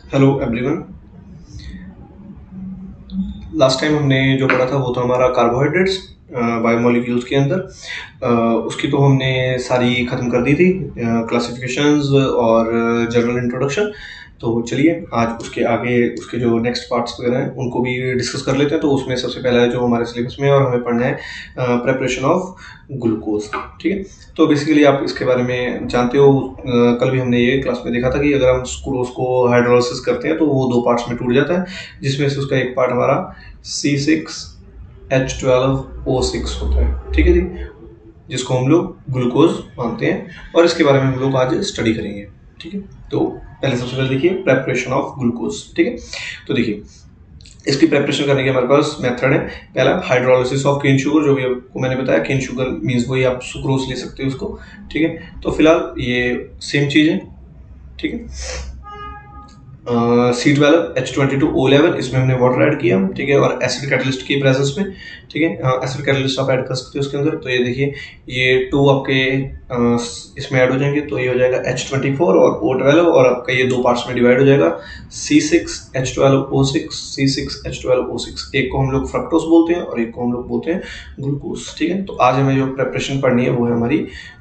Hello everyone. Last time हमने जो पढ़ा था वो था हमारा कार्बोहाइड्रेट्स बायोमोलिक्यूल्स के अंदर। उसकी तो हमने सारी ख़त्म कर दी थी, क्लासिफिकेशंस और जनरल इंट्रोडक्शन। तो चलिए आज उसके आगे उसके जो नेक्स्ट पार्ट्स वगैरह हैं उनको भी डिस्कस कर लेते हैं। तो उसमें सबसे पहला है जो हमारे सिलेबस में है और हमें पढ़ना है प्रेपरेशन ऑफ ग्लूकोज। ठीक है, तो बेसिकली आप इसके बारे में जानते हो। कल भी हमने ये क्लास में देखा था कि अगर हम सुक्रोज को हाइड्रोलाइसिस करते हैं तो वो दो पार्ट्स में टूट जाता है, जिसमें से उसका एक पार्ट हमारा C6H12O6 होता है। ठीक है जी, जिसको हम लोग ग्लूकोज मानते हैं और इसके बारे में हम लोग आज स्टडी करेंगे। ठीक है, तो पहले सबसे पहले देखिए प्रेपरेशन ऑफ ग्लूकोज। ठीक है, तो देखिए इसकी प्रेपरेशन करने के हमारे पास मेथड है। पहला हाइड्रोलिसिस ऑफ केन शुगर, जो भी आपको मैंने बताया, केन शुगर मीन्स वही आप सुक्रोज ले सकते हो उसको। ठीक है, तो फिलहाल ये सेम चीज़ है। ठीक है, C12H22O11 इसमें हमने वाटर ऐड किया। ठीक है, और एसिड कैटलिस्ट की प्रेजेंस में। ठीक है, एसिड कैटलिस्ट आप ऐड कर सकते हो उसके अंदर। तो ये देखिए ये 2 आपके इसमें ऐड हो जाएंगे, तो ये हो जाएगा H24 और O12 और आपका ये दो पार्ट्स में डिवाइड हो जाएगा C6H12O6 C6H12O6। एक को हम लोग फ्रक्टोज बोलते हैं और एक को हम लोग बोलते हैं ग्लूकोज। ठीक है, तो आज हमें जो प्रेपरेशन पढ़नी है वो है हमारी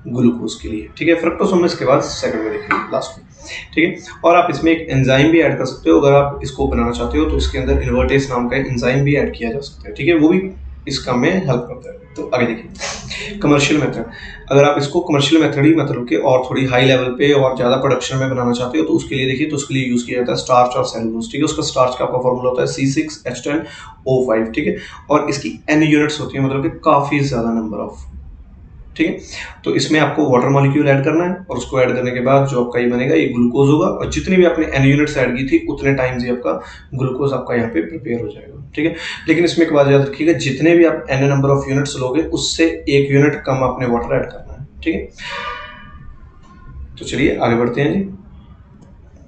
ग्लूकोज के लिए। ठीक है, फ्रक्टोज हम इसके बाद सेकंड में देखेंगे लास्ट में। ठीक है, और आप इसमें एक एंजाइम भी ऐड कर सकते हो। अगर आप इसको बनाना चाहते हो तो इसके अंदर इन्वर्टेस नाम का एंजाइम भी ऐड किया जा सकता है। ठीक है, वो भी इस काम में हेल्प करता है। तो आगे देखिए कमर्शियल मेथड। अगर आप इसको कमर्शियल मेथड ही मतलब के और थोड़ी हाई लेवल पे और ज़्यादा प्रोडक्शन में बनाना चाहते हो तो उसके लिए देखिए, तो उसके लिए यूज़ किया जाता है स्टार्च और सेलुलोज। ठीक है, उसका स्टार्च का आपका फॉर्मूला होता है C6H10O5। ठीक है, और इसकी N यूनिट्स होती है, मतलब कि काफ़ी ज़्यादा नंबर ऑफ। ठीक है, तो इसमें आपको वाटर मॉलिक्यूल ऐड करना है और उसको ऐड करने के बाद जो आपका ये बनेगा ये ग्लूकोज होगा, और जितनी भी आपने एन यूनिट्स ऐड की थी उतने टाइम्स ही आपका ग्लूकोज आपका यहाँ पे प्रिपेयर हो जाएगा। ठीक है, लेकिन इसमें एक बात याद रखिएगा, जितने भी आप एन नंबर ऑफ यूनिट्स लोगे उससे एक यूनिट कम आपने वाटर ऐड करना है। ठीक है, तो चलिए आगे बढ़ते हैं जी।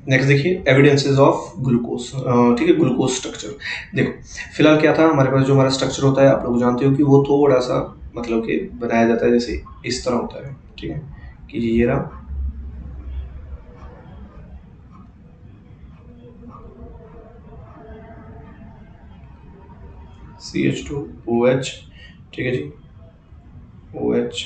नेक्स्ट देखिए एविडेंसेस ऑफ ग्लूकोज। ठीक है, ग्लूकोज स्ट्रक्चर देखो। फिलहाल क्या था हमारे पास, जो हमारा स्ट्रक्चर होता है आप लोग जानते हो कि वो थोड़ा सा मतलब कि बनाया जाता है जैसे इस तरह होता है। ठीक है, कि ये रहा CH2OH। ठीक है जी, OH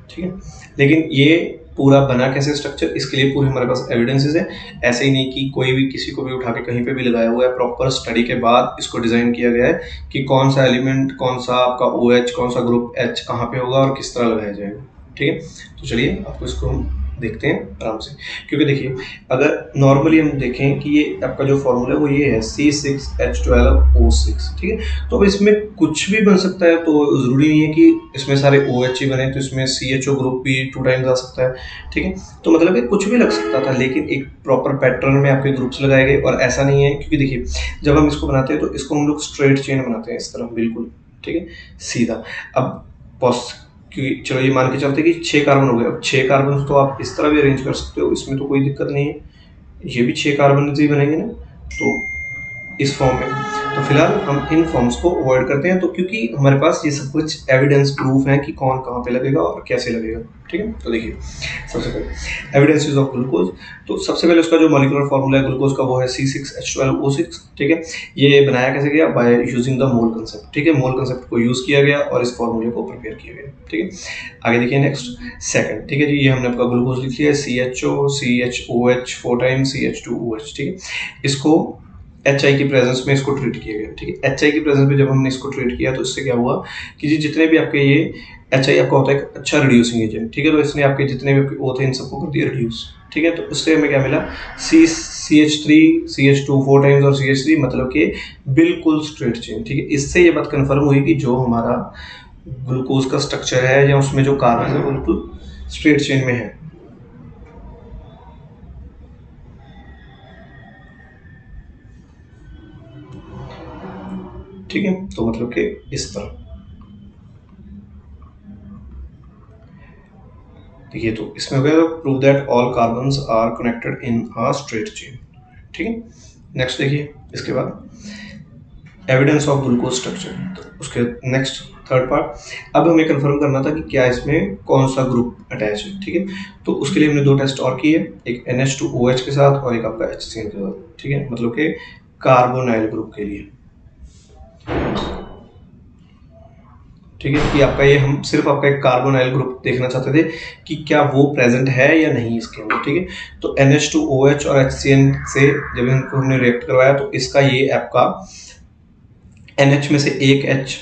ठीक है, लेकिन ये पूरा बना कैसे स्ट्रक्चर, इसके लिए पूरे हमारे पास एविडेंसेस है। ऐसे ही नहीं कि कोई भी किसी को भी उठा के कहीं पे भी लगाया हुआ है, प्रॉपर स्टडी के बाद इसको डिजाइन किया गया है कि कौन सा एलिमेंट, कौन सा आपका OH, कौन सा ग्रुप H कहाँ पे होगा और किस तरह लगाया जाएगा। ठीक है, तो चलिए आपको इसको हम देखते हैं आराम से। क्योंकि देखिए अगर नॉर्मली हम देखें कि ये आपका जो फॉर्मूला है वो ये है C6H12O6। ठीक है, तो अब इसमें कुछ भी बन सकता है, तो ज़रूरी नहीं है कि इसमें सारे OH ही बने, तो इसमें CHO ग्रुप भी 2 टाइम्स आ सकता है। ठीक है, तो मतलब कि कुछ भी लग सकता था, लेकिन एक प्रॉपर पैटर्न में आपके ग्रुप्स लगाए गए। और ऐसा नहीं है, क्योंकि देखिए जब हम इसको बनाते हैं तो इसको हम लोग स्ट्रेट चेन बनाते हैं इस तरह, बिल्कुल। ठीक है, सीधा। अब पॉस क्योंकि चलो ये मान के चलते कि 6 कार्बन हो गए। अब 6 कार्बन तो आप इस तरह भी अरेंज कर सकते हो, इसमें तो कोई दिक्कत नहीं है। ये भी 6 कार्बन से ही बनेंगे ना, तो इस फॉर्म में। तो फिलहाल हम इन फॉर्म्स को अवॉइड करते हैं, तो क्योंकि हमारे पास ये सब कुछ एविडेंस प्रूफ है कि कौन कहाँ पे लगेगा और कैसे लगेगा। ठीक है, तो देखिए सबसे पहले एविडेंसेस ऑफ ग्लूकोज। तो सबसे पहले उसका जो मॉलिक्यूलर फॉर्मूला है ग्लूकोज का वो है C6H12O6। ठीक है, ये बनाया कैसे गया, by using the mole concept. ठीक है, मोल कंसेप्ट को यूज किया गया और इस फॉर्मूले को प्रिपेयर किया गया। ठीक है, आगे देखिए नेक्स्ट सेकंड। ठीक है जी, ये हमने आपका ग्लूकोज लिख लिया है CHO CHOH 4 टाइम्स CH2OH। ठीक है, इसको HI की प्रेजेंस में इसको ट्रीट किया गया। ठीक है, HI की प्रेजेंस में जब हमने इसको ट्रीट किया तो इससे क्या हुआ कि जी जितने भी आपके ये HI आपका होता है एक अच्छा रिड्यूसिंग एजेंट। ठीक है, तो इसने आपके जितने भी आपके O थे इन सबको कर दिया रिड्यूस। ठीक है, तो उससे हमें क्या मिला, CH3 CH2 4 टाइम्स और CH3, मतलब कि बिल्कुल स्ट्रेट चेन। ठीक है, इससे ये बात कंफर्म हुई कि जो हमारा ग्लूकोज का स्ट्रक्चर है या उसमें जो कार्बन है वो बिल्कुल स्ट्रेट चेन में है। ठीक है, तो मतलब कि इस तरह देखिए, तो इसमें हो गया prove that all carbons are connected in a straight chain. ठीक है, नेक्स्ट देखिए इसके बाद एविडेंस ऑफ ग्लूकोज स्ट्रक्चर। तो उसके नेक्स्ट थर्ड पार्ट, अब हमें कंफर्म करना था कि क्या इसमें कौन सा ग्रुप अटैच है, ठीक है। तो उसके लिए हमने दो टेस्ट और किए, एक NH2OH के साथ और एक आपका HCN के साथ, ठीक है, मतलब कि कार्बोनाइल ग्रुप के लिए, ठीक है। कि आपका ये हम सिर्फ आपका एक कार्बोनाइल ग्रुप देखना चाहते थे कि क्या वो प्रेजेंट है या नहीं इसके अंदर, ठीक है। तो NH2OH और HCN से जब इनको हमने रिएक्ट करवाया तो इसका ये आपका NH में से एक H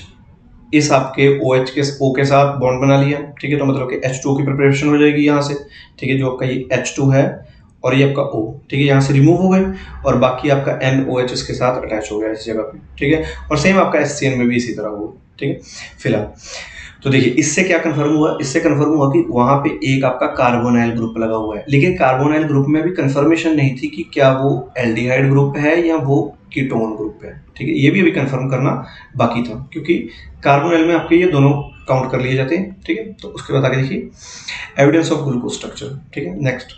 इस आपके OH के O के साथ बॉन्ड बना लिया, ठीक है। तो मतलब कि H2 की प्रिपरेशन हो जाएगी यहाँ से, ठीक है। जो आपका ये H2 है और ये आपका O, ठीक है, यहाँ से रिमूव हो गए और बाकी आपका NOH इसके साथ अटैच हो गया इस जगह पे, ठीक है। और सेम आपका HCN में भी इसी तरह हुआ, ठीक है। फिलहाल तो देखिए इससे क्या कंफर्म हुआ, इससे कंफर्म हुआ कि वहां पे एक आपका कार्बोनाइल ग्रुप लगा हुआ है, लेकिन कार्बोनाइल ग्रुप में भी कंफर्मेशन नहीं थी कि क्या वो एल्डिहाइड ग्रुप है या वो कीटोन ग्रुप है, ठीक है। ये भी अभी कंफर्म करना बाकी था क्योंकि कार्बोनाइल में आपके ये दोनों काउंट कर लिए जाते हैं, ठीक है। तो उसके बाद आगे देखिए एविडेंस ऑफ ग्लूकोज स्ट्रक्चर, ठीक है। नेक्स्ट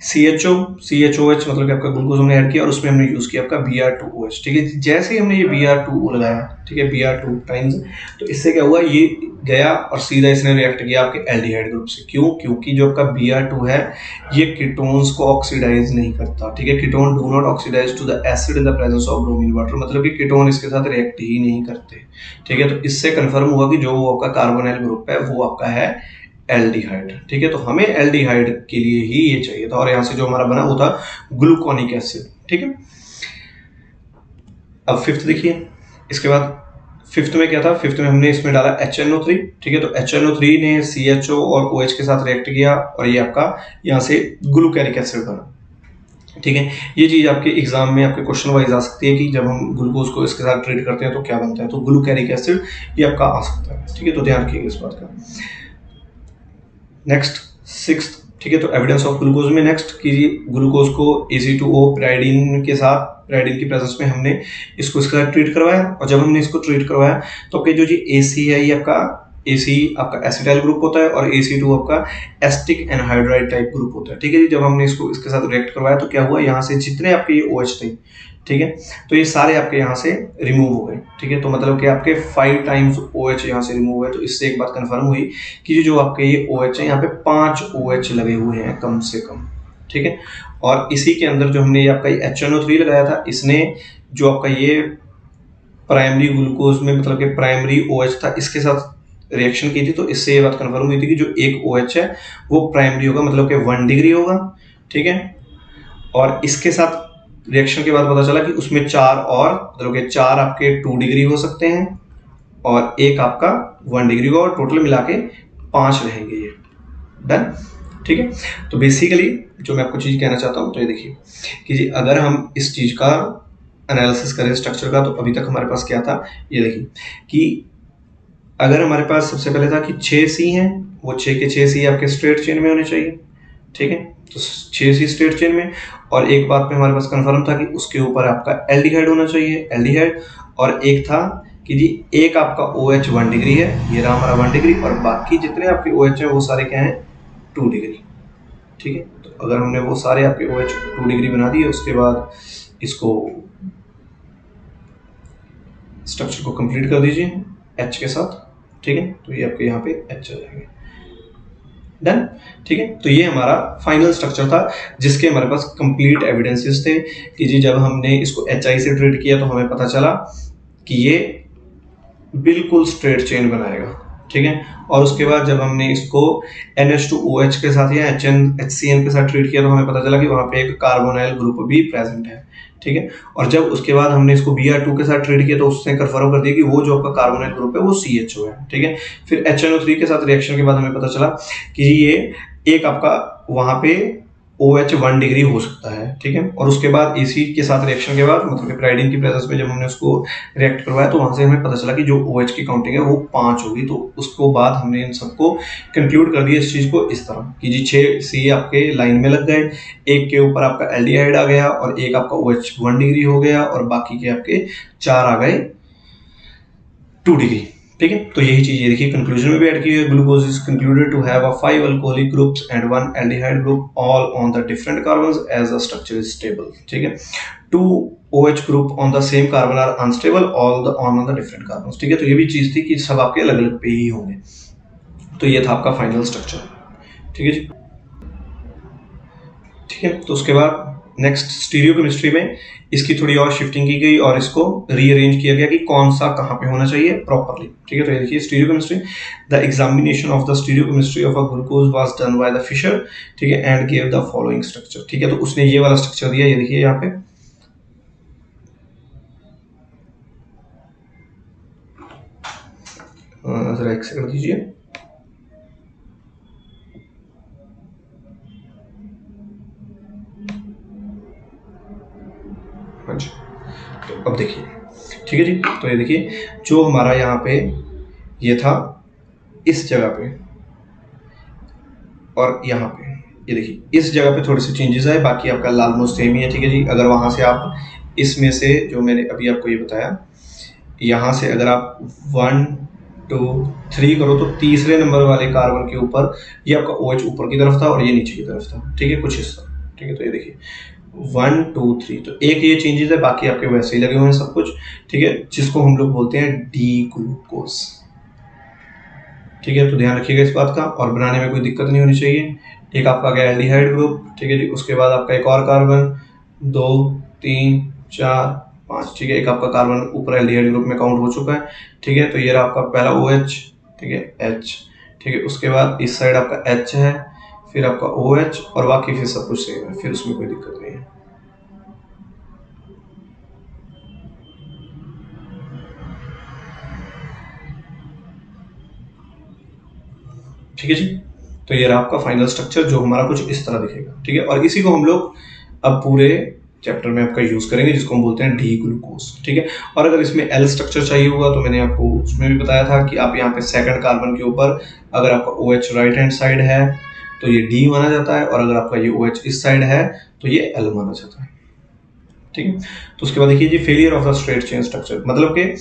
CHOH मतलब कि आपका ग्लूकोज हमने ऐड किया और उसमें हमने यूज किया आपका Br2OH, ठीक है। जैसे ही हमने ये Br2O लगाया, ठीक है, Br2 टाइम्स, तो इससे क्या हुआ, ये गया और सीधा इसने रिएक्ट किया आपके एल्डिहाइड ग्रुप से। क्यों? क्योंकि जो आपका Br2 है ये कीटोन्स को ऑक्सीडाइज नहीं करता, ठीक है। Ketone do not oxidise to the acid in the presence of bromine water, मतलब कि कीटोन इसके साथ रिएक्ट ही नहीं करते, ठीक है। तो इससे कंफर्म हुआ कि जो आपका कार्बोनाइल ग्रुप है वो आपका है एल्डिहाइड, ठीक है। तो हमें एल्डिहाइड के लिए ही ये चाहिए था और यहां से जो हमारा बना वो था ग्लूकोनिक एसिड, ठीक है। अब फिफ्थ देखिए, इसके बाद फिफ्थ में क्या था, फिफ्थ में हमने इसमें डाला HNO3, ठीक है। तो HNO3 ने CHO और OH के साथ रिएक्ट किया और ये आपका यहाँ से ग्लूकैरिक एसिड बना, ठीक है। ये चीज आपके एग्जाम में आपके क्वेश्चन वाइज आ सकती है कि जब हम ग्लूकोज को इसके साथ ट्रीट करते हैं तो क्या बनता है, तो ग्लूकैरिक एसिड ये आपका आ सकता है, ठीक है। तो ध्यान रखिएगा इस बात का। नेक्स्ट सिक्स्थ, ठीक है। तो एविडेंस ऑफ ग्लूकोज में नेक्स्ट कीजिए ग्लूकोज को AC2O पैराडाइन के साथ, पैराडाइन की प्रेजेंस में हमने इसको इसके साथ ट्रीट करवाया और जब हमने इसको ट्रीट करवाया तो आपके जो जी AC है ये आपका AC आपका एसिटाइल ग्रुप होता है और AC2 आपका एस्टिक एनहाइड्राइड टाइप ग्रुप होता है, ठीक है जी। जब हमने इसको इसके साथ रिएक्ट करवाया तो क्या हुआ, यहाँ से जितने आपके ये OH थे, ठीक है, तो ये सारे आपके यहाँ से रिमूव हो गए, ठीक है। तो मतलब कि आपके 5 टाइम्स OH यहाँ से रिमूव हुए। तो इससे एक बात कंफर्म हुई कि जो आपके ये OH है यहाँ पे 5 OH लगे हुए हैं कम से कम, ठीक है। और इसी के अंदर जो हमने आपका ये HNO3 लगाया था, इसने जो आपका ये प्राइमरी ग्लूकोज में मतलब कि प्राइमरी OH था इसके साथ रिएक्शन की थी। तो इससे ये बात कंफर्म हुई थी कि जो एक OH है वो प्राइमरी होगा, मतलब कि 1 डिग्री होगा, ठीक है। और इसके साथ रिएक्शन के बाद पता चला कि उसमें 4 और मतलब कि 4 आपके 2 डिग्री हो सकते हैं और एक आपका 1 डिग्री होगा और टोटल मिला के 5 रहेंगे ये। डन, ठीक है। तो बेसिकली जो मैं आपको चीज कहना चाहता हूँ तो ये देखिए कि जी अगर हम इस चीज का एनालिसिस करें स्ट्रक्चर का, तो अभी तक हमारे पास क्या था, ये देखिए कि अगर हमारे पास सबसे पहले था कि 6 C हैं, वो 6 के 6 C आपके स्ट्रेट चेन में होने चाहिए, ठीक है। तो 6 C स्ट्रेट चेन में, और एक बात पे हमारे पास कंफर्म था कि उसके ऊपर आपका एल्डिहाइड होना चाहिए, एल्डिहाइड। और एक था कि जी एक आपका OH 1 डिग्री है, ये रहा हमारा 1 डिग्री, और बाकी जितने आपके OH हैं वो सारे क्या हैं 2 डिग्री, ठीक है। तो अगर हमने वो सारे आपके OH 2 डिग्री बना दिए, उसके बाद इसको स्ट्रक्चर को कंप्लीट कर दीजिए H के साथ, ठीक है। तो ये आपके यहाँ पे H आ जाएंगे। डन, ठीक है। तो ये हमारा फाइनल स्ट्रक्चर था जिसके हमारे पास कंप्लीट एविडेंसेस थे कि जी जब हमने इसको HI से ट्रीट किया तो हमें पता चला कि ये बिल्कुल स्ट्रेट चेन बनाएगा, ठीक है। और उसके बाद जब हमने इसको NH2OH के साथ या HCN के साथ ट्रीट किया तो हमें पता चला कि वहाँ पे एक कार्बोनाइल ग्रुप भी प्रेजेंट है, ठीक है। और जब उसके बाद हमने इसको Br2 के साथ ट्रीट किया तो उसने कंफर्म कर दिया कि वो जो आपका कार्बोनाइल ग्रुप है वो CHO है, ठीक है। फिर HNO3 के साथ रिएक्शन के बाद हमें पता चला कि ये एक आपका वहाँ पे OH 1 डिग्री हो सकता है, ठीक है। और उसके बाद AC के साथ रिएक्शन के बाद मतलब कि पैराडाइन की प्रेजेंस में जब हमने उसको रिएक्ट करवाया तो वहां से हमें पता चला कि जो OH की काउंटिंग है वो 5 होगी। तो उसको बाद हमने इन सबको कंक्लूड कर दिया इस चीज को इस तरह कि जी 6 C आपके लाइन में लग गए, एक के ऊपर आपका एल्डिहाइड आ गया और एक आपका OH 1 डिग्री हो गया और बाकी के आपके 4 आ गए 2 डिग्री, ठीक है। तो यही चीज ये देखिए कंक्लूजन में भी ऐड की है, glucose is concluded to have 5 alcoholic groups and 1 aldehyde group all on the different carbons as the structure is stable, ठीक है। Two OH group on the same carbon are unstable on the different carbon. ठीक है, तो ये भी चीज थी कि सब आपके अलग अलग पे ही होंगे। तो ये था आपका फाइनल स्ट्रक्चर। ठीक है जी। ठीक है, तो उसके बाद नेक्स्ट स्टीरियोकेमिस्ट्री में इसकी थोड़ी और शिफ्टिंग की गई और इसको रीअरेंज किया गया कि कौन सा कहाँ पे होना चाहिए प्रॉपरली। ठीक है, तो ये देखिए stereochemistry, the examination of the stereochemistry of a glucose was done by the Fischer. ठीक है, and give the following structure. ठीक है, तो उसने ये वाला स्ट्रक्चर दिया, ये देखिए यहाँ पे जरा एक सेकंड दीजिए। हाँ जी, तो अब देखिए। ठीक है जी, तो ये देखिए जो हमारा यहाँ पे ये था इस जगह पे और यहाँ पे, ये देखिए इस जगह पे थोड़े से चेंजेस आए, बाकी आपका ऑलमोस्ट सेम ही है। ठीक है जी, अगर वहाँ से आप इसमें से जो मैंने अभी आपको ये बताया, यहाँ से अगर आप 1 2 3 करो तो तीसरे नंबर वाले कार्बन के ऊपर ये आपका OH ऊपर की तरफ था और ये नीचे की तरफ था। ठीक है, कुछ हिस्सा। ठीक है, तो ये देखिए 1 2 3, तो एक ये चेंजेस है, बाकी आपके वैसे ही लगे हुए हैं सब कुछ। ठीक है, जिसको हम लोग बोलते हैं डी ग्लूकोज। ठीक है, तो ध्यान रखिएगा इस बात का, और बनाने में कोई दिक्कत नहीं होनी चाहिए। एक आपका गया एल्डिहाइड ग्रुप। ठीक है जी, उसके बाद आपका एक और कार्बन, 2 3 4 5। ठीक है, एक आपका कार्बन ऊपर एल्डिहाइड ग्रुप में काउंट हो चुका है। ठीक है, तो ये रहा आपका पहला OH। ठीक है, H। ठीक है, उसके बाद इस साइड आपका H है, फिर आपका OH, और बाकी फिर सब कुछ सेम है, फिर उसमें कोई दिक्कत नहीं है। ठीक है जी, तो ये रहा आपका फाइनल स्ट्रक्चर जो हमारा कुछ इस तरह दिखेगा। ठीक है, और इसी को हम लोग अब पूरे चैप्टर में आपका यूज करेंगे, जिसको हम बोलते हैं डी ग्लूकोज। ठीक है, और अगर इसमें एल स्ट्रक्चर चाहिए होगा तो मैंने आपको उसमें भी बताया था कि आप यहाँ पे सेकंड कार्बन के ऊपर अगर आपका OH राइट हैंड साइड है तो ये डी माना जाता है, और अगर आपका ये OH इस साइड है तो ये एल माना जाता है। ठीक है, तो उसके बाद देखिए जी failure of the straight chain structure, मतलब कि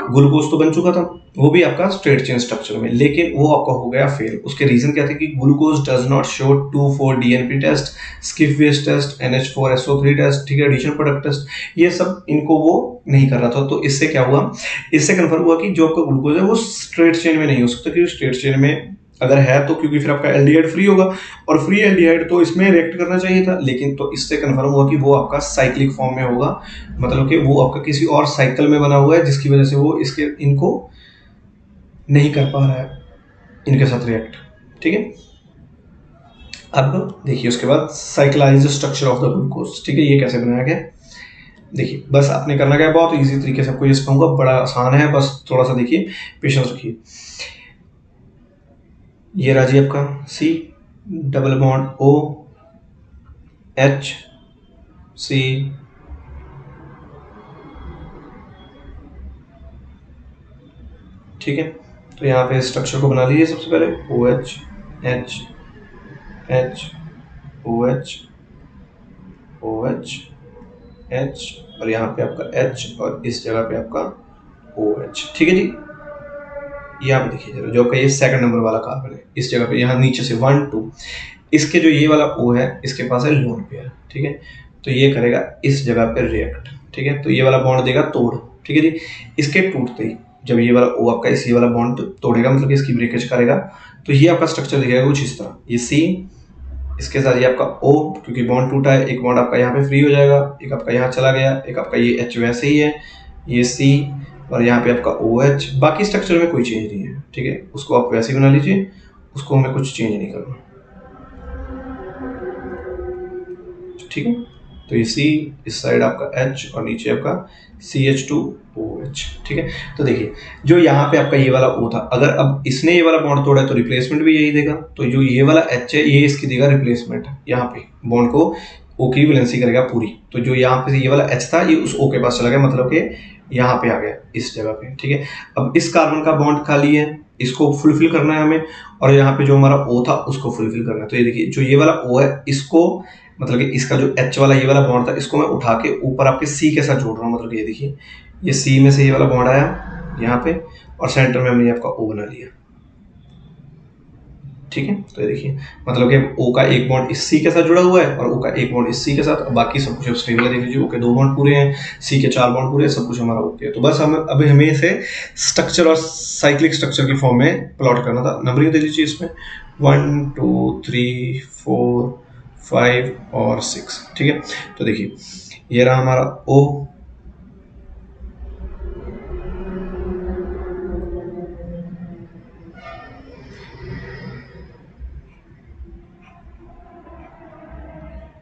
ग्लूकोज तो बन चुका था, वो भी आपका स्ट्रेट चेन स्ट्रक्चर में, लेकिन वो आपका हो गया फेल। उसके रीजन क्या थे कि glucose does not show 2,4 DNP test, Schiff base test, NH4SO3 test, ठीक है, एडिशन प्रोडक्ट टेस्ट, ये सब इनको वो नहीं कर रहा था। तो इससे क्या हुआ, इससे कंफर्म हुआ कि जो आपका ग्लूकोज है वो स्ट्रेट चेन में नहीं हो सकता, क्योंकि स्ट्रेट चेन में अगर है तो क्योंकि फिर आपका एल्डिहाइड फ्री होगा, और फ्री एल्डिहाइड तो इसमें रिएक्ट करना चाहिए था, लेकिन तो इससे कंफर्म हुआ कि वो आपका साइक्लिक फॉर्म में होगा, मतलब कि वो आपका किसी और साइकिल में बना हुआ है, जिसकी वजह से वो इसके इनको नहीं कर पा रहा है इनके साथ रिएक्ट। ठीक है, अब देखिए उसके बाद साइक्लाइज्ड स्ट्रक्चर ऑफ द ग्लूकोज। ठीक है, ये कैसे बनाया गया, देखिए बस आपने करना क्या है, बहुत इजी तरीके से आपको ये सिखाऊंगा, बड़ा आसान है, बस थोड़ा सा देखिए, पेशेंस रखिए। ये रहा जी आपका C double bond O H C, ठीक है, तो यहाँ पे स्ट्रक्चर को बना लीजिए सबसे पहले, OH H H OH OH H, और यहाँ पे आपका H, और इस जगह पे आपका OH। ठीक है जी, यहाँ पे देखिए जरा, जो आपका ये सेकंड नंबर वाला कार्बन है, इस जगह पे यहाँ नीचे से 1 2, इसके जो ये वाला O है इसके पास है लोन पेयर। ठीक है, तो ये करेगा इस जगह पे रिएक्ट। ठीक है, तो ये वाला बॉन्ड देगा तोड़। ठीक है जी, इसके टूटते ही जब ये वाला O आपका इस ये वाला बॉन्ड तोड़ेगा, मतलब कि इसकी ब्रेकेज करेगा, तो ये आपका स्ट्रक्चर दिखेगा कुछ इस तरह, ये C, इसके साथ ये आपका O, क्योंकि बॉन्ड टूटा है, एक बॉन्ड आपका यहाँ पे फ्री हो जाएगा, एक आपका यहाँ चला गया, एक आपका ये H वैसे ही है, ये C, और यहाँ पे आपका OH, बाकी स्ट्रक्चर में कोई चेंज नहीं है। ठीक है, उसको आप वैसे ही बना लीजिए, उसको हमें कुछ चेंज नहीं करना। ठीक है, तो ये C, इस साइड आपका H, और नीचे आपका CH2OH। ठीक है, तो देखिए जो यहाँ पे आपका ये वाला O था, अगर अब इसने ये वाला बॉन्ड तोड़ा है तो रिप्लेसमेंट भी यही देगा, तो जो ये वाला H है ये इसकी देगा रिप्लेसमेंट, यहाँ पे बॉन्ड को O की वैलेंसी करेगा पूरी। तो जो यहाँ पे ये वाला H था ये उस O के पास चला गया, मतलब कि यहाँ पे आ गया इस जगह पे। ठीक है, अब इस कार्बन का बॉन्ड खाली है, इसको फुलफिल करना है हमें, और यहाँ पे जो हमारा O था उसको फुलफिल करना है। तो ये देखिए जो ये वाला O है, इसको मतलब कि इसका जो H वाला ये वाला बॉन्ड था, इसको मैं उठा के ऊपर आपके C के साथ जोड़ रहा हूँ, मतलब ये देखिए ये C में से ये वाला बॉन्ड आया यहाँ पे, और सेंटर में हमने आपका O बना लिया। ठीक है। तो ये देखिए मतलब कि O का एक बॉन्ड इस C के साथ जुड़ा हुआ है और O का एक बॉन्ड इस C के साथ, बाकी सब कुछ स्टेबल है। देख लीजिए O के 2 बॉन्ड पूरे हैं, C के 4 बॉन्ड पूरे हैं, सब कुछ हमारा ओके है। तो बस हम अभी हमें इसे स्ट्रक्चर और साइक्लिक स्ट्रक्चर की फॉर्म में प्लॉट करना था। नंबरिंग दे दीजिए इसमें 1 2 3 4 5 और 6, ठीक है। तो देखिए ये रहा हमारा O,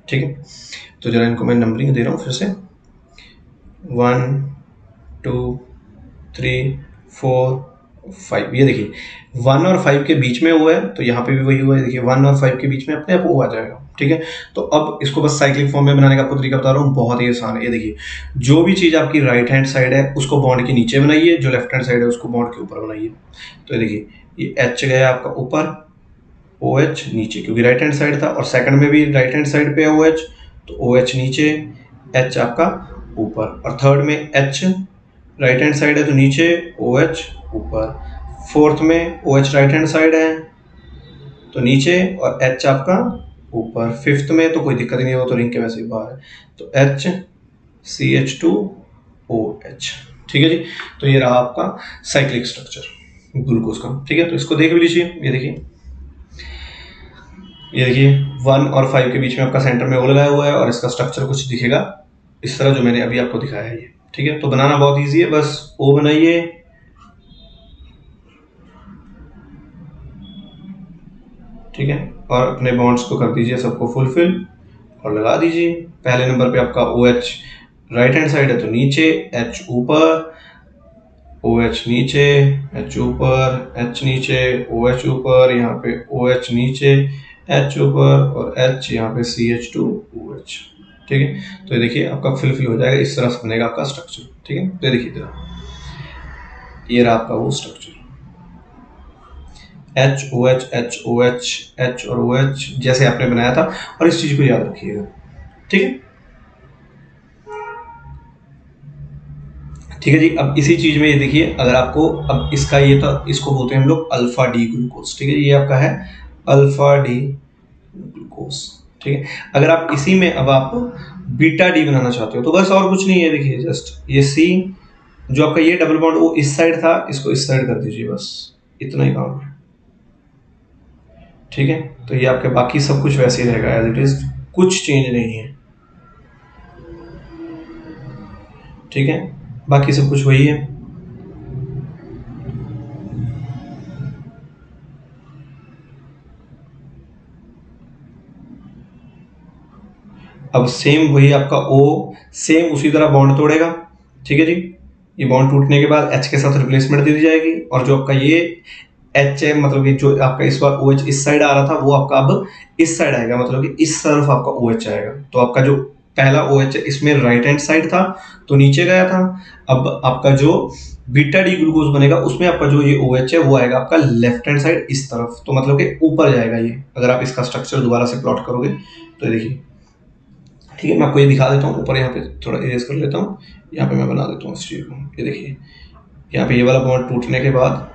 ठीक है। तो जरा इनको मैं नंबरिंग दे रहा हूँ फिर से 1 2 3 4 5। ये देखिए 1 और 5 के बीच में हुआ है, तो यहाँ पे भी वही हुआ है। देखिए 1 और 5 के बीच में अपने आप वो आ जाएगा, ठीक है। तो अब इसको बस साइक्लिक फॉर्म में बनाने का आपको तरीका बता रहा हूँ, बहुत ही आसान है। ये देखिए जो भी चीज़ आपकी राइट हैंड साइड है उसको बॉन्ड के नीचे बनाइए, जो लेफ्ट हैंड साइड है उसको बॉन्ड के ऊपर बनाइए। तो ये देखिए ये H गया आपका ऊपर, OH नीचे, क्योंकि राइट हैंड साइड था, और सेकंड में भी राइट हैंड साइड पे है OH, तो OH नीचे, H आपका ऊपर, और थर्ड में H राइट हैंड साइड है तो नीचे, OH ऊपर, फोर्थ में OH राइट हैंड साइड है तो नीचे और H आपका ऊपर, फिफ्थ में तो कोई दिक्कत नहीं है, वो तो रिंग के वैसे ही बाहर है, तो H CH2OH, ठीक है जी। तो ये रहा आपका साइक्लिक स्ट्रक्चर ग्लूकोज का, ठीक है। तो इसको देख लीजिए, ये देखिए 1 और 5 के बीच में आपका सेंटर में O लगाया हुआ है, और इसका स्ट्रक्चर कुछ दिखेगा इस तरह जो मैंने अभी आपको दिखाया है ये, ठीक है। तो बनाना बहुत इजी है, बस O बनाइए, ठीक है, और अपने बॉन्ड्स को कर दीजिए सबको फुलफिल और लगा दीजिए। पहले नंबर पे आपका OH राइट हैंड साइड है तो नीचे, H ऊपर, OH नीचे, H ऊपर, H नीचे, OH ऊपर, यहाँ पे OH नीचे, H ऊपर, और H यहाँ पे CH2OH, ठीक है। तो ये देखिए आपका फिल हो जाएगा, इस तरह से बनेगा आपका स्ट्रक्चर, ठीक है। तो देखिए इधर ये रहा आपका वो स्ट्रक्चर, HOH HOH H और OH जैसे आपने बनाया था, और इस चीज को याद रखिएगा, ठीक है। ठीक है जी। अब इसी चीज में ये देखिए, अगर आपको अब इसका ये तो इसको बोलते हैं हम लोग अल्फा डी ग्लूकोज, ठीक है। ये आपका है अल्फा डी ग्लूकोज, ठीक है। अगर आप इसी में अब आप बीटा डी बनाना चाहते हो तो बस और कुछ नहीं है, देखिए जस्ट ये C जो आपका ये डबल बॉन्ड वो इस साइड था, इसको इस साइड कर दीजिए, बस इतना ही काम है, ठीक है। तो ये आपके बाकी सब कुछ वैसे ही रहेगा एज इट इज, कुछ चेंज नहीं है, ठीक है। बाकी सब कुछ वही है। अब सेम वही आपका O सेम उसी तरह बॉन्ड तोड़ेगा, ठीक है जी। ये बॉन्ड टूटने के बाद H के साथ रिप्लेसमेंट दे दी जाएगी, और जो आपका ये H है, मतलब कि जो आपका इस बार OH इस साइड आ रहा था वो आपका अब इस साइड आएगा, मतलब कि इस तरफ आपका OH आएगा। तो आपका जो पहला OH है इसमें राइट हैंड साइड था तो नीचे गया था, अब आपका जो बीटा डी ग्लूकोज बनेगा उसमें आपका जो ये OH है वो आएगा आपका लेफ्ट हैंड साइड इस तरफ, तो मतलब कि ऊपर जाएगा ये। अगर आप इसका स्ट्रक्चर दोबारा से प्लॉट करोगे तो ये देखिए, ठीक है। मैं आपको ये दिखा देता हूँ, ऊपर यहाँ पे थोड़ा इरेज कर लेता हूँ, यहाँ पे मैं बना देता हूँ इस चीज को। ये देखिए यहाँ पे ये वाला बॉन्ड टूटने के बाद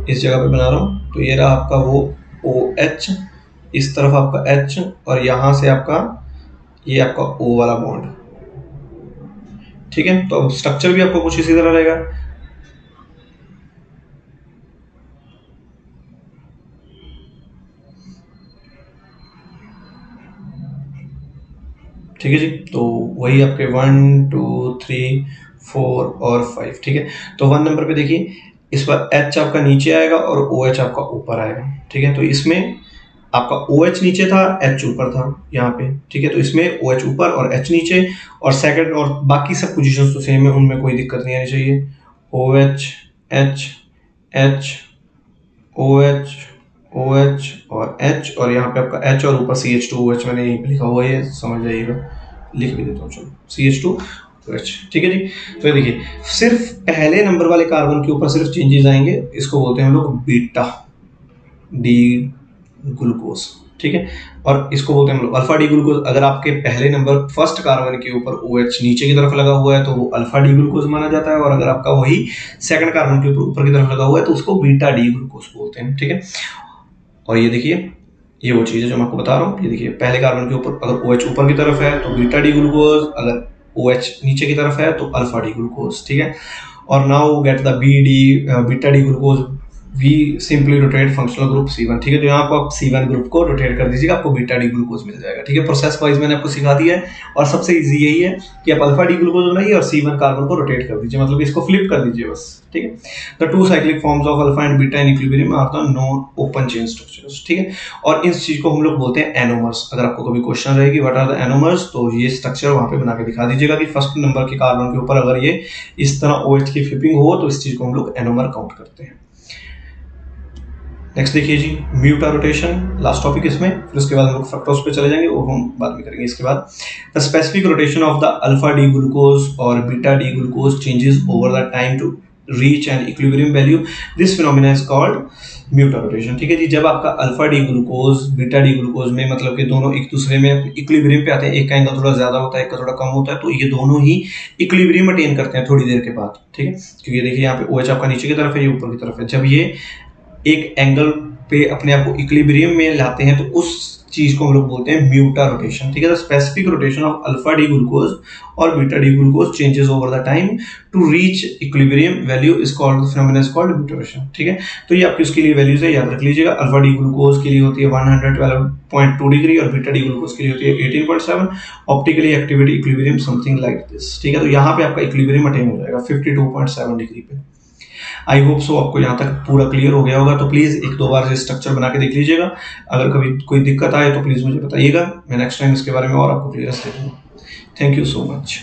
इस जगह पे बना रहा हूँ, तो ये रहा आपका वो OH, इस तरफ आपका H, और यहाँ से आपका ये आपका O वाला बॉन्ड, ठीक है। तो अब स्ट्रक्चर भी आपको कुछ इसी तरह रहेगा, ठीक है जी। तो वही आपके 1 2 3 4 और 5, ठीक है। तो 1 नंबर पे देखिए इस बार H आपका नीचे आएगा और OH आपका ऊपर आएगा, ठीक है। तो इसमें आपका OH नीचे था, H ऊपर था यहाँ पे, ठीक है। तो इसमें OH ऊपर और H नीचे, और सेकंड और बाकी सब पोजीशंस तो सेम है, उनमें कोई दिक्कत नहीं आनी चाहिए। OH H H OH OH और H, और यहाँ पे आपका H और ऊपर CH2OH मैंने यहीं पे लिखा हुआ है, समझ जाइएगा, लिख भी देता हूँ, चलो CH2OH, ठीक है जी। तो ये देखिए सिर्फ पहले नंबर वाले कार्बन के ऊपर सिर्फ चेंजेस आएंगे, इसको बोलते हैं हम लोग बीटा डी ग्लूकोज, ठीक है। और इसको बोलते हैं हम लोग अल्फा डी ग्लूकोज। अगर आपके पहले नंबर फर्स्ट कार्बन के ऊपर OH नीचे की तरफ लगा हुआ है तो वो अल्फा डी ग्लूकोज माना जाता है, और अगर आपका वही सेकंड कार्बन के ऊपर की तरफ लगा हुआ है तो उसको बीटा डी ग्लूकोज बोलते हैं, ठीक है। और ये देखिए, ये वो चीज़ है जो मैं आपको बता रहा हूँ। ये देखिए, पहले कार्बन के ऊपर अगर OH ऊपर की तरफ है तो बीटा डी ग्लूकोज, अगर OH नीचे की तरफ है तो अल्फा डी ग्लूकोज, ठीक है। और now get the beta D glucose, we simply rotate functional group C1, ठीक है। तो यहाँ पर आप C1 ग्रुप को रोटेट कर दीजिएगा, आपको बीटा डी ग्लूकोज मिल जाएगा, ठीक है। प्रोसेस वाइज मैंने आपको सिखा दिया है, और सबसे इजी यही है कि आप अल्फा डी ग्लूकोज बनाइए और C1 कार्बन को रोटेट कर दीजिए, मतलब इसको फ्लिप कर दीजिए बस, ठीक है। The two cyclic forms of alpha and beta in equilibrium are the non open chain structures, ठीक है। और इस चीज को हम लोग बोलते हैं एनोमर्स। अगर आपको कभी क्वेश्चन रहेगी व्हाट आर द एनोमर्स, तो ये स्ट्रक्चर वहां पे बना के दिखा दीजिएगा कि फर्स्ट नंबर के कार्बन के ऊपर अगर ये इस तरह OH की फ्लिपिंग हो तो इस चीज को हम लोग एनोमर काउंट करते हैं। नेक्स्ट देखिए जी, म्यूटा रोटेशन, लास्ट टॉपिक इसमें, फिर उसके बाद हम लोग फ्रक्टोज पे चले जाएंगे, वो हम बाद में करेंगे। इसके बाद the specific rotation of the alpha D glucose और beta D glucose changes over the time to reach an equilibrium value, this phenomena is called mutarotation, ठीक है जी। जब आपका alpha D glucose beta D glucose में मतलब कि दोनों एक दूसरे में इक्विलिब्रियम पे आते हैं, एक का एंगल थोड़ा ज्यादा होता है, एक का थोड़ा कम होता है, तो ये दोनों ही इक्विलिब्रियम अटेन करते हैं थोड़ी देर के बाद, ठीक है। क्योंकि देखिए यहाँ पे OH आपका नीचे की तरफ है, ये ऊपर की तरफ है। जब ये एक एंगल पे अपने आप को इक्विलिब्रियम में लाते हैं तो उस चीज को हम लोग बोलते हैं म्यूटा रोटेशन, ठीक है। The specific rotation of alpha D glucose और beta D glucose changes over the time to reach equilibrium value is called, the phenomena is called mutarotation, ठीक है। तो ये आपकी उसके लिए वैल्यूज है, याद रख लीजिएगा। अल्फा डी ग्लूकोज के लिए होती है 112.2 डिग्री और बीटा डी ग्लूकोज के लिए होती है 18.7। Optically activity equilibrium something like this, ठीक है। तो यहाँ पे आपका इक्विलिब्रियम अटेन हो जाएगा 52.7 डिग्री पे। आई होप सो आपको यहाँ तक पूरा क्लियर हो गया होगा। तो प्लीज़ एक दो बार से स्ट्रक्चर बना के देख लीजिएगा। अगर कभी कोई दिक्कत आए तो प्लीज़ मुझे बताइएगा, मैं नेक्स्ट टाइम इसके बारे में और आपको क्लियर दे दूँगा। Thank you so much.